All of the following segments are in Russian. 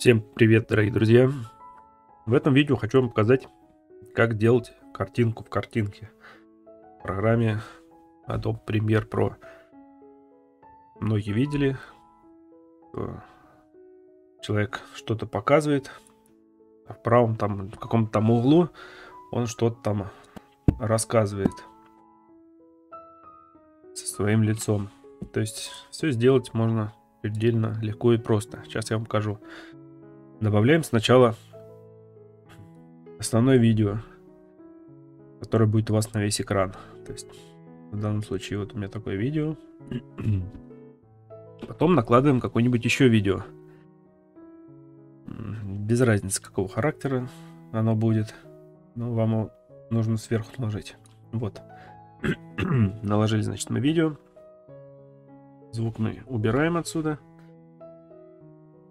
Всем привет, дорогие друзья! В этом видео хочу вам показать, как делать картинку в картинке в программе Adobe Premiere Pro. Многие видели, что человек что-то показывает, а в правом там, в каком-то там углу он что-то там рассказывает со своим лицом. То есть все сделать можно предельно легко и просто. Сейчас я вам покажу. Добавляем сначала основное видео, которое будет у вас на весь экран. То есть в данном случае вот у меня такое видео. Потом накладываем какое-нибудь еще видео. Без разницы, какого характера оно будет. Но вам его нужно сверху наложить. Вот. Наложили, значит, мы видео. Звук мы убираем отсюда.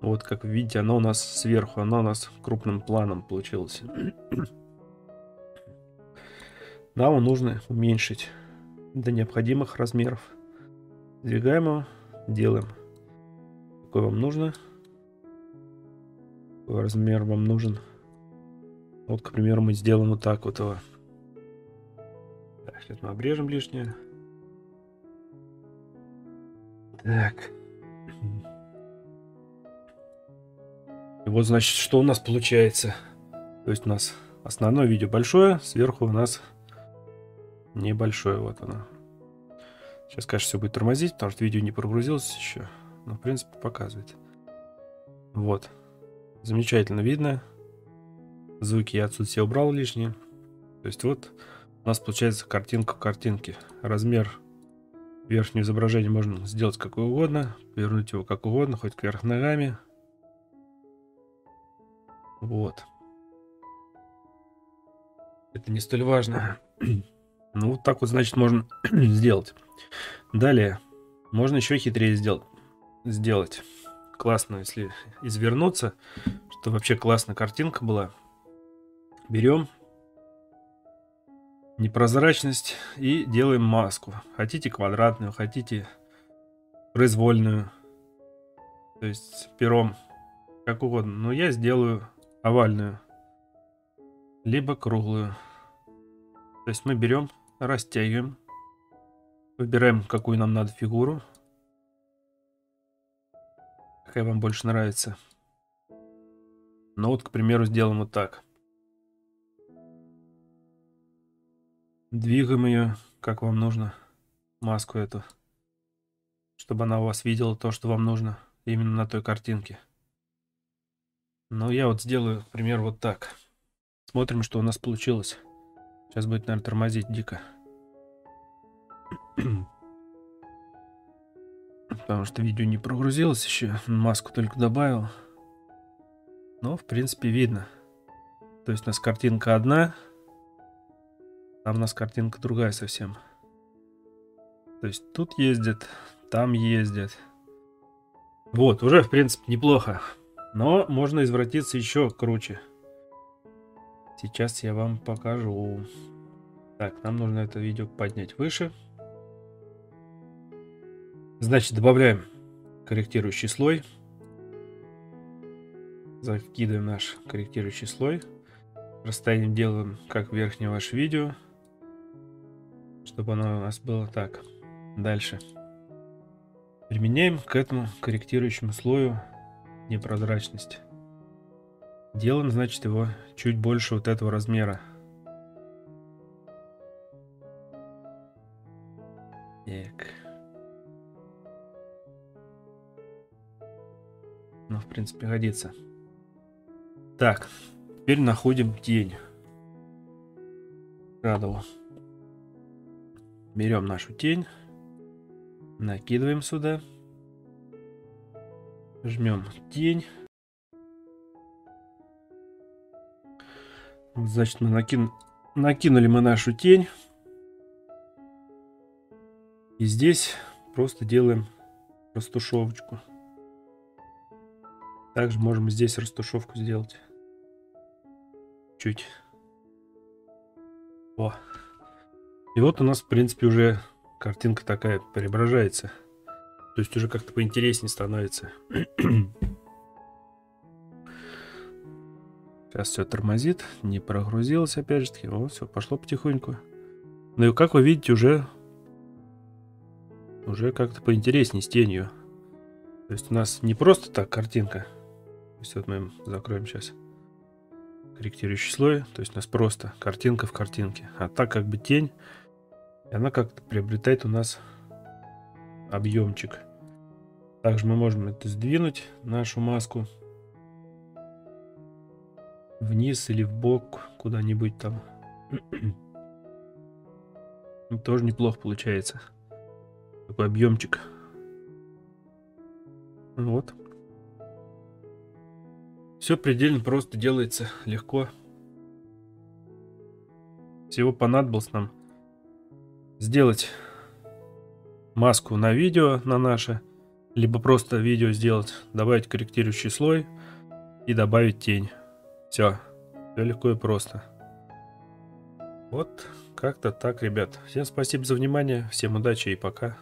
Вот, как видите, оно у нас сверху, оно у нас крупным планом получилось. Нам его нужно уменьшить до необходимых размеров. Двигаем его, делаем. Какой вам нужно? Какой размер вам нужен? Вот, к примеру, мы сделаем вот так вот его. Так, сейчас мы обрежем лишнее. Так. И вот, значит, что у нас получается. То есть у нас основное видео большое, сверху у нас небольшое. Вот оно. Сейчас, конечно, все будет тормозить, потому что видео не прогрузилось еще. Но, в принципе, показывает. Вот. Замечательно видно. Звуки я отсюда все убрал лишние. То есть вот у нас получается картинка в картинке. Размер верхнего изображения можно сделать какой угодно. Повернуть его как угодно, хоть кверх ногами. Вот. Это не столь важно. Ну, вот так вот, значит, можно сделать. Далее. Можно еще хитрее сделать. Классно, если извернуться, чтобы вообще классная картинка была. Берем непрозрачность и делаем маску. Хотите квадратную, хотите произвольную. То есть пером, как угодно. Но я сделаю овальную. Либо круглую. То есть мы берем, растягиваем. Выбираем, какую нам надо фигуру. Какая вам больше нравится. Ну вот, к примеру, сделаем вот так. Двигаем ее, как вам нужно. Маску эту. Чтобы она у вас видела то, что вам нужно. Именно на той картинке. Ну, я вот сделаю, к примеру, вот так. Смотрим, что у нас получилось. Сейчас будет, наверное, тормозить дико. Потому что видео не прогрузилось еще. Маску только добавил. Но, в принципе, видно. То есть у нас картинка одна. Там у нас картинка другая совсем. То есть тут ездят, там ездят. Вот, уже, в принципе, неплохо. Но можно извратиться еще круче. Сейчас я вам покажу. Так, нам нужно это видео поднять выше. Значит, добавляем корректирующий слой. Закидываем наш корректирующий слой. Расстояние делаем как верхнее ваше видео. Чтобы оно у нас было так. Дальше. Применяем к этому корректирующему слою непрозрачность. Делаем, значит, его чуть больше вот этого размера. Так. Ну, в принципе, годится. Так, теперь находим тень. Радову. Берем нашу тень. Накидываем сюда. Жмем тень. Значит, мы накинули мы нашу тень. И здесь просто делаем растушевочку. Также можем здесь растушевку сделать. Чуть. О. И вот у нас, в принципе, уже картинка такая преображается. То есть уже как-то поинтереснее становится. Сейчас все тормозит, не прогрузилось опять же таки. Вот, все, пошло потихоньку. Ну и как вы видите, уже как-то поинтереснее с тенью. То есть у нас не просто так картинка. То есть вот мы закроем сейчас корректирующий слой. То есть у нас просто картинка в картинке. А так как бы тень. И она как-то приобретает у нас объемчик. Также мы можем это сдвинуть, нашу маску. Вниз или в бок, куда-нибудь там. Тоже неплохо получается. Такой объемчик. Вот. Все предельно просто делается легко. Всего понадобилось нам сделать маску на видео, на наше. Либо просто видео сделать, добавить корректирующий слой и добавить тень. Все легко и просто. Вот как-то так, ребят. Всем спасибо за внимание, всем удачи и пока.